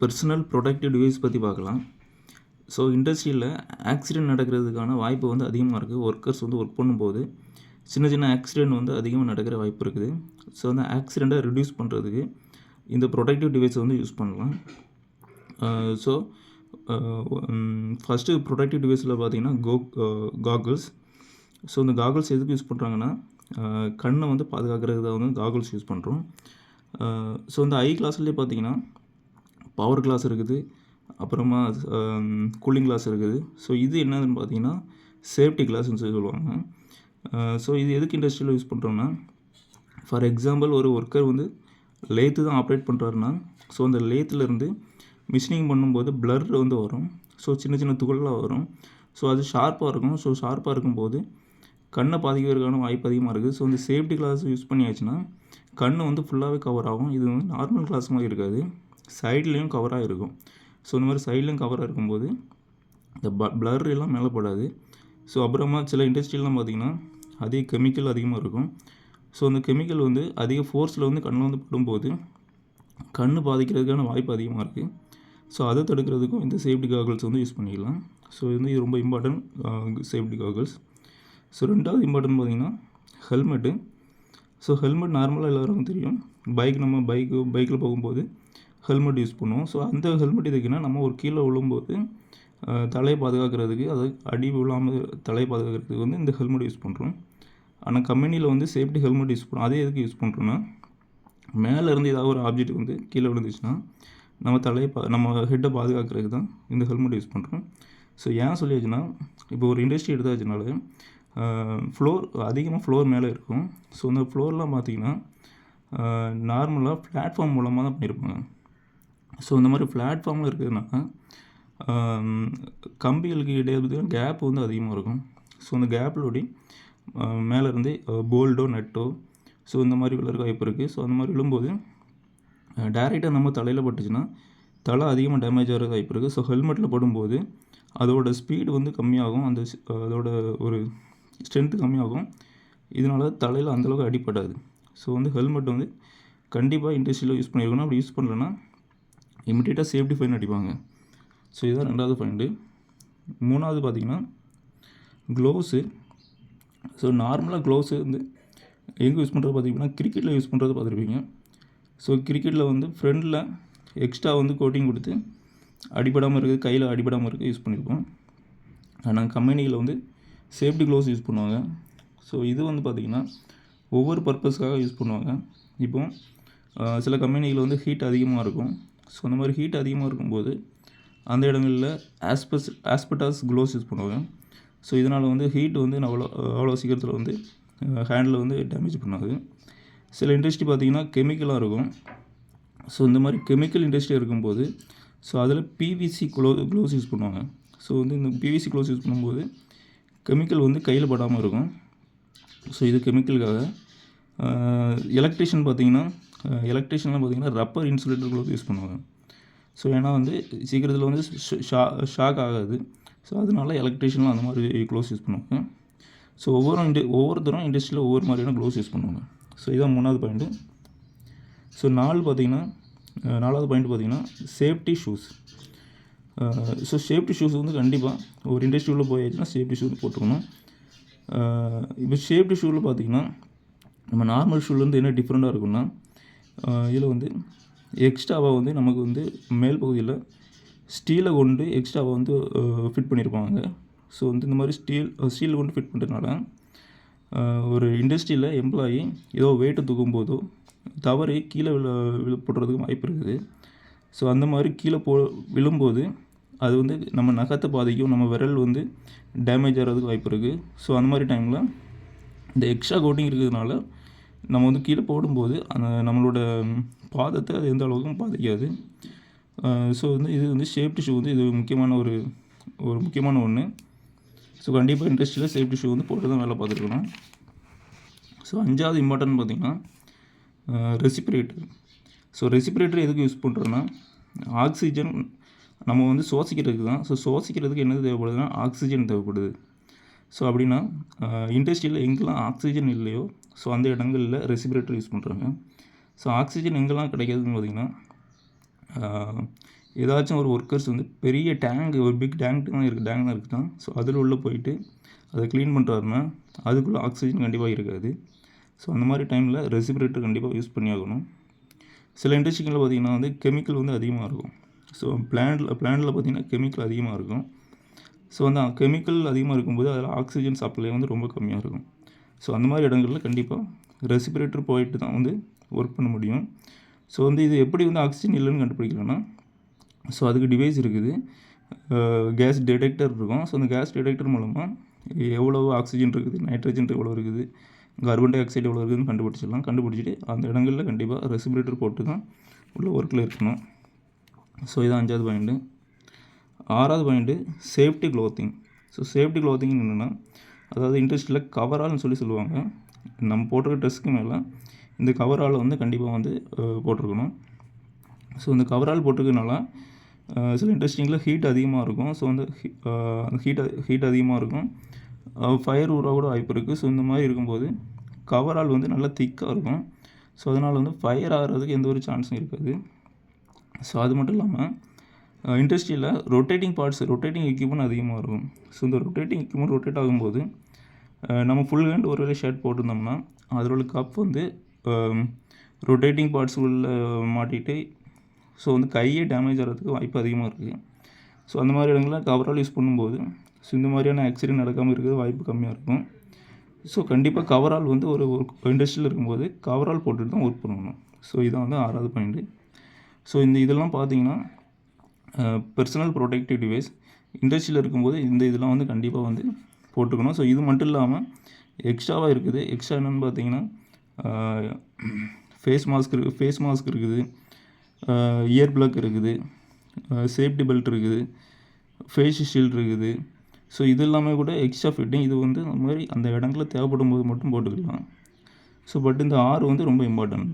Personal productive device பற்றி பார்க்கலாம். So இண்டஸ்ட்ரியில் ஆக்சிடெண்ட் நடக்கிறதுக்கான வாய்ப்பு வந்து அதிகமாக இருக்குது. ஒர்க்கர்ஸ் வந்து ஒர்க் பண்ணும்போது சின்ன சின்ன ஆக்சிடெண்ட் வந்து அதிகமாக நடக்கிற வாய்ப்பு இருக்குது. ஸோ அந்த ஆக்சிடெண்ட்டை ரிடியூஸ் பண்ணுறதுக்கு இந்த ப்ரொடக்டிவ் டிவைஸை வந்து யூஸ் பண்ணலாம். ஸோ ஃபஸ்ட்டு ப்ரொடக்டிவ் டிவைஸில் பார்த்தீங்கன்னா காகுல்ஸ். ஸோ இந்த காகுல்ஸ் எதுக்கு யூஸ் பண்ணுறாங்கன்னா, கண்ணை வந்து பாதுகாக்கிறதுக்கு தான் வந்து காகுல்ஸ் யூஸ் பண்ணுறோம். ஸோ இந்த ஐ கிளாஸ்லேயே பார்த்தீங்கன்னா பவர் கிளாஸ் இருக்குது, அப்புறமா கூலிங் கிளாஸ் இருக்குது. ஸோ இது என்னதுன்னு பார்த்தீங்கன்னா சேஃப்டி கிளாஸ்ன்னு சொல்லி சொல்லுவாங்க. ஸோ இது எதுக்கு இண்டஸ்ட்ரியில் யூஸ் பண்ணுறோன்னா, ஃபார் எக்ஸாம்பிள் ஒரு ஒர்க்கர் வந்து லேத்து தான் ஆப்ரேட் பண்ணுறாருன்னா, ஸோ அந்த லேத்துலேருந்து மிஷினிங் பண்ணும்போது பிளர் வந்து வரும். ஸோ சின்ன சின்ன துகள்லாம் வரும். ஸோ அது ஷார்ப்பாக இருக்கும். ஸோ ஷார்ப்பாக இருக்கும்போது கண்ணை பாதிக்கிறதுக்கான வாய்ப்பு அதிகமாக இருக்குது. ஸோ இந்த சேஃப்டி கிளாஸ் யூஸ் பண்ணியாச்சுன்னா கண் வந்து ஃபுல்லாகவே கவர் ஆகும். இது வந்து நார்மல் கிளாஸ் மாதிரி இருக்காது, சைட்லேயும் கவராக இருக்கும். ஸோ இந்த மாதிரி சைட்லேயும் கவராக இருக்கும்போது இந்த பிளர் எல்லாம் மேலே படாது. ஸோ அப்புறமா சில இண்டஸ்ட்ரியெலாம் பார்த்திங்கன்னா அதிக கெமிக்கல் அதிகமாக இருக்கும். ஸோ அந்த கெமிக்கல் வந்து அதிக ஃபோர்ஸில் வந்து கண்ணில் வந்து படும்போது கண் பாதிக்கிறதுக்கான வாய்ப்பு அதிகமாக இருக்குது. ஸோ அதை தடுக்கிறதுக்கும் இந்த சேஃப்டி காகல்ஸ் வந்து யூஸ் பண்ணிக்கலாம். ஸோ இது ரொம்ப இம்பார்ட்டன்ட் சேஃப்டி காகல்ஸ். ஸோ ரெண்டாவது இம்பார்ட்டன்ட் பார்த்திங்கன்னா ஹெல்மெட்டு. ஸோ ஹெல்மெட் நார்மலாக எல்லாருக்கும் தெரியும். நம்ம பைக்கில் போகும்போது ஹெல்மெட் யூஸ் பண்ணுவோம். ஸோ அந்த ஹெல்மெட் எதுக்குன்னா, நம்ம ஒரு கீழே விழும்போது தலையை பாதுகாக்கிறதுக்கு, அது அடி விழாமல் தலையை பாதுகாக்கிறதுக்கு வந்து இந்த ஹெல்மெட் யூஸ் பண்ணுறோம். ஆனால் கம்பெனியில் வந்து சேஃப்டி ஹெல்மெட் யூஸ் பண்ணுறோம். அதே எதுக்கு யூஸ் பண்ணுறோன்னா, மேலேருந்து ஏதாவது ஒரு ஆப்ஜெக்ட் வந்து கீழே விழுந்துச்சுன்னா நம்ம ஹெட்டை பாதுகாக்கிறதுக்கு தான் இந்த ஹெல்மெட் யூஸ் பண்ணுறோம். ஸோ ஏன் சொல்லியாச்சுன்னா, இப்போ ஒரு இண்டஸ்ட்ரி எடுத்தாச்சுனால அதிகமாக ஃப்ளோர் மேலே இருக்கும். ஸோ அந்த ஃப்ளோர்லாம் பார்த்திங்கன்னா நார்மலாக பிளாட்ஃபார்ம் மூலமாக தான் பண்ணியிருப்பாங்க. ஸோ இந்த மாதிரி பிளாட்ஃபார்மில் இருக்கிறதுனால கம்பிகளுக்கு இடையே பார்த்திங்கன்னா கேப் வந்து அதிகமாக இருக்கும். ஸோ அந்த கேப்பிலோடி மேலேருந்து போல்டோ நட்டோ ஸோ இந்த மாதிரி விழுறதுக்கு வாய்ப்பு இருக்குது. ஸோ அந்த மாதிரி விழும்போது டேரெக்டாக நம்ம தலையில் பட்டுச்சுன்னா தலை அதிகமாக டேமேஜ் ஆகிறது வாய்ப்பு இருக்குது. ஸோ ஹெல்மெட்டில் படும்போது அதோட ஸ்பீடு வந்து கம்மியாகும், அதோட ஒரு ஸ்ட்ரென்த்து கம்மியாகும். இதனால் தலையில் அந்தளவுக்கு அடிப்படாது. ஸோ வந்து ஹெல்மெட் வந்து கண்டிப்பாக இண்டஸ்ட்ரியில் யூஸ் பண்ணியிருக்கணும். அப்படி யூஸ் பண்ணலன்னா இமிடியேட்டாக சேஃப்டி ஃபைன் அடிப்பாங்க. ஸோ இதுதான் ரெண்டாவது பாயிண்ட்டு. மூணாவது பார்த்திங்கன்னா க்ளோவ்ஸு. ஸோ நார்மலாக க்ளோவ்ஸு வந்து எங்கே யூஸ் பண்ணுறது பார்த்திங்கன்னா கிரிக்கெட்டில் யூஸ் பண்ணுறது பார்த்துருப்பீங்க. ஸோ கிரிக்கெட்டில் வந்து ஃப்ரண்டில் எக்ஸ்ட்ரா வந்து கோட்டிங் கொடுத்து அடிபடாமல் இருக்குது, கையில் அடிபடாமல் இருக்குது யூஸ் பண்ணியிருப்போம். ஆனால் கம்பெனியில் வந்து சேஃப்டி க்ளோவ்ஸ் யூஸ் பண்ணுவாங்க. ஸோ இது வந்து பார்த்திங்கன்னா ஒவ்வொரு பர்பஸ்க்காக யூஸ் பண்ணுவாங்க. இப்போ சில கம்பெனியில் வந்து ஹீட் அதிகமாக இருக்கும். ஸோ அந்த மாதிரி ஹீட் அதிகமாக இருக்கும்போது அந்த இடங்களில் ஆஸ்பெட்டாஸ் க்ளோவ்ஸ் யூஸ் பண்ணுவாங்க. ஸோ இதனால் வந்து ஹீட் வந்து அவ்வளோ சீக்கிரத்தில் வந்து ஹேண்டில் வந்து டேமேஜ் பண்ணாது. சில இண்டஸ்ட்ரி பார்த்திங்கன்னா கெமிக்கலாக இருக்கும். ஸோ இந்த மாதிரி கெமிக்கல் இண்டஸ்ட்ரி இருக்கும்போது ஸோ அதில் பிவிசி க்ளோவ்ஸ் யூஸ் பண்ணுவாங்க. ஸோ வந்து இந்த பிவிசி க்ளோவ்ஸ் யூஸ் பண்ணும்போது கெமிக்கல் வந்து கையில் படாமல் இருக்கும். ஸோ இது கெமிக்கலுக்காக. எலக்ட்ரிஷியன்லாம் பார்த்திங்கன்னா ரப்பர் இன்சுலேட்டர் க்ளோவ் யூஸ் பண்ணுவாங்க. ஸோ ஏன்னா வந்து சீக்கிரத்தில் வந்து ஷாக் ஆகாது. ஸோ அதனால எலக்ட்ரிஷியன்லாம் அந்த மாதிரி க்ளோவ்ஸ் யூஸ் பண்ணுவாங்க. ஸோ ஒவ்வொருத்தரும் இண்டஸ்ட்ரியில் ஒவ்வொரு மாதிரியான க்ளோவ்ஸ் யூஸ் பண்ணுவாங்க. ஸோ இதான் மூணாவது பாயிண்ட்டு. ஸோ நாலாவது பாயிண்ட் பார்த்திங்கன்னா safety shoes. So safety shoes வந்து கண்டிப்பாக ஒரு இண்டஸ்ட்ரியில் போயாச்சுன்னா சேஃப்டி ஷூ போட்டுக்கணும். இப்போ சேஃப்டி ஷூவில் பார்த்திங்கன்னா நம்ம நார்மல் ஷூலேருந்து என்ன டிஃப்ரெண்ட்டாக இருக்குன்னா, இதில் வந்து எக்ஸ்ட்ராவாக வந்து நமக்கு வந்து மேல் பகுதியில் ஸ்டீலை கொண்டு எக்ஸ்ட்ராவாக வந்து ஃபிட் பண்ணியிருப்பாங்க. ஸோ வந்து இந்த மாதிரி ஸ்டீல் கொண்டு ஃபிட் பண்ணுறதுனால ஒரு இண்டஸ்ட்ரியில் எம்ப்ளாயி ஏதோ வெயிட்டு தூக்கும்போதோ தவறி கீழே போடுறதுக்கு வாய்ப்பு இருக்குது. ஸோ அந்த மாதிரி கீழே விழும்போது அது வந்து நம்ம நகத்தை பாதிக்கும், நம்ம விரல் வந்து டேமேஜ் ஆகிறதுக்கு வாய்ப்பு இருக்குது. ஸோ அந்த மாதிரி டைமில் இந்த எக்ஸ்ட்ரா கோட்டிங் இருக்கிறதுனால நம்ம வந்து கீழே போடும்போது நம்மளோட பாதத்தை அது எந்த அளவுக்கும் பாதிக்காது. ஸோ வந்து இது வந்து சேஃப்டி ஷூ வந்து இது முக்கியமான ஒன்று. ஸோ கண்டிப்பாக இண்டஸ்ட்ரியில் சேஃப்டி ஷூ வந்து போட்டு தான் வேலை பார்த்துருக்கணும். ஸோ அஞ்சாவது இம்பார்ட்டன்ட் பார்த்திங்கன்னா ரெசிபிரேட்டர். ஸோ ரெசிபிரேட்டர் எதுக்கு யூஸ் பண்ணுறோன்னா, ஆக்சிஜன் நம்ம வந்து சுவாசிக்கிறதுக்கு தான். ஸோ சுவாசிக்கிறதுக்கு என்னது தேவைப்படுதுன்னா ஆக்சிஜன் தேவைப்படுது. ஸோ அப்படின்னா இண்டஸ்ட்ரியில் எங்கெல்லாம் ஆக்சிஜன் இல்லையோ ஸோ அந்த இடங்களில் ரெசிபிரேட்டர் யூஸ் பண்ணுறாங்க. ஸோ ஆக்சிஜன் எங்கெல்லாம் கிடைக்காதுன்னு பார்த்திங்கன்னா ஏதாச்சும் ஒரு ஒர்க்கர்ஸ் வந்து பெரிய டேங்க், ஒரு பிக் டேங்க் தான் இருக்குதான். ஸோ அதில் உள்ளே போயிட்டு அதை க்ளீன் பண்ணுறாருன்னா அதுக்குள்ளே ஆக்சிஜன் கண்டிப்பாக இருக்காது. ஸோ அந்த மாதிரி டைமில் ரெசிபிரேட்டர் கண்டிப்பாக யூஸ் பண்ணி ஆகணும். சில இண்டஸ்ட்ரிகளில் பார்த்திங்கன்னா வந்து கெமிக்கல் வந்து அதிகமாக இருக்கும். ஸோ பிளான்ட்டில் பார்த்திங்கன்னா கெமிக்கல் அதிகமாக இருக்கும். ஸோ அந்த கெமிக்கல் அதிகமாக இருக்கும்போது அதில் ஆக்சிஜன் சப்ளை வந்து ரொம்ப கம்மியாக இருக்கும். ஸோ அந்த மாதிரி இடங்களில் கண்டிப்பாக ரெசிபிரேட்டர் போயிட்டு தான் வந்து ஒர்க் பண்ண முடியும். ஸோ வந்து இது எப்படி வந்து ஆக்சிஜன் இல்லைன்னு கண்டுபிடிக்கலாம்னா, ஸோ அதுக்கு டிவைஸ் இருக்குது. கேஸ் டிடெக்டர் இருக்கும். ஸோ அந்த கேஸ் டிடெக்டர் மூலமாக எவ்வளோ ஆக்சிஜன் இருக்குது, நைட்ரஜன் எவ்வளோ இருக்குது, கார்பன் டை ஆக்சைடு எவ்வளோ இருக்குதுன்னு கண்டுபிடிச்சிடலாம். கண்டுபிடிச்சிட்டு அந்த இடங்களில் கண்டிப்பாக ரெசிபிரேட்டர் போட்டு தான் உள்ள ஒர்க்கில் இருக்கணும். ஸோ இதான் 5வது பாயிண்ட்டு. 6வது point safety clothing. So safety clothing என்னென்னா, அதாவது இண்டஸ்ட்ரியில் கவரால்னு சொல்லுவாங்க. நம்ம போட்டிருக்க ட்ரெஸ்க்கு மேலே இந்த கவரால் வந்து கண்டிப்பாக வந்து போட்டிருக்கணும். ஸோ இந்த கவரால் போட்டிருக்கனால சில இண்டஸ்ட்ரியில் ஹீட் அதிகமாக இருக்கும். ஸோ வந்து ஹீட் அதிகமாக இருக்கும். ஃபயர் உருவாக கூட வாய்ப்பு இருக்குது. ஸோ இந்த மாதிரி இருக்கும்போது கவரால் வந்து நல்லா திக்காக இருக்கும். ஸோ அதனால் வந்து ஃபயர் ஆகிறதுக்கு எந்த ஒரு சான்ஸும் இருக்காது. ஸோ அது மட்டும் இல்லாமல் இண்டஸ்ட்ரியில் ரொட்டேட்டிங் எக்யூப்மெண்ட் அதிகமாக இருக்கும். ஸோ இந்த ரொட்டேட்டிங் எக்யூப்மெண்ட் ரொட்டேட் ஆகும்போது நம்ம ஃபுல் ஹேண்ட் ஒரு வேளை ஷர்ட் போட்டிருந்தோம்னா அதில் உள்ள கப் வந்து ரொட்டேட்டிங் பார்ட்ஸ் உள்ள மாட்டிகிட்டு ஸோ வந்து கையே டேமேஜ் ஆகிறதுக்கு வாய்ப்பு அதிகமாக இருக்குது. ஸோ அந்த மாதிரி இடங்களில் கவரால் யூஸ் பண்ணும்போது ஸோ இந்த மாதிரியான ஆக்சிடென்ட் நடக்காமல் இருக்கிறது வாய்ப்பு கம்மியாக இருக்கும். ஸோ கண்டிப்பாக கவரால் வந்து ஒரு இண்டஸ்ட்ரியில் இருக்கும்போது கவரால் போட்டுட்டு தான் ஒர்க் பண்ணணும். ஸோ இதான் வந்து 6வது பாயிண்ட்டு. ஸோ இதெல்லாம் பார்த்தீங்கன்னா பர்சனல் ப்ரொடெக்டிவ் டிவைஸ் இண்டஸ்ட்ரியில் இருக்கும்போது இதெல்லாம் வந்து கண்டிப்பாக வந்து போட்டுக்கணும். ஸோ இது மட்டும் இல்லாமல் எக்ஸ்ட்ராவாக இருக்குது. எக்ஸ்ட்ரா என்னென்னு பார்த்தீங்கன்னா ஃபேஸ் மாஸ்க் இருக்குது, இயர் பிளக் இருக்குது, சேஃப்டி பெல்ட் இருக்குது, ஃபேஸ் ஷீல்டு இருக்குது. ஸோ இது எல்லாமே கூட எக்ஸ்ட்ரா ஃபிட்டிங். இது வந்து அந்த மாதிரி அந்த இடங்களில் தேவைப்படும் போது மட்டும் போட்டுக்கலாம். ஸோ பட் இந்த 6 வந்து ரொம்ப இம்பார்ட்டன்ட்.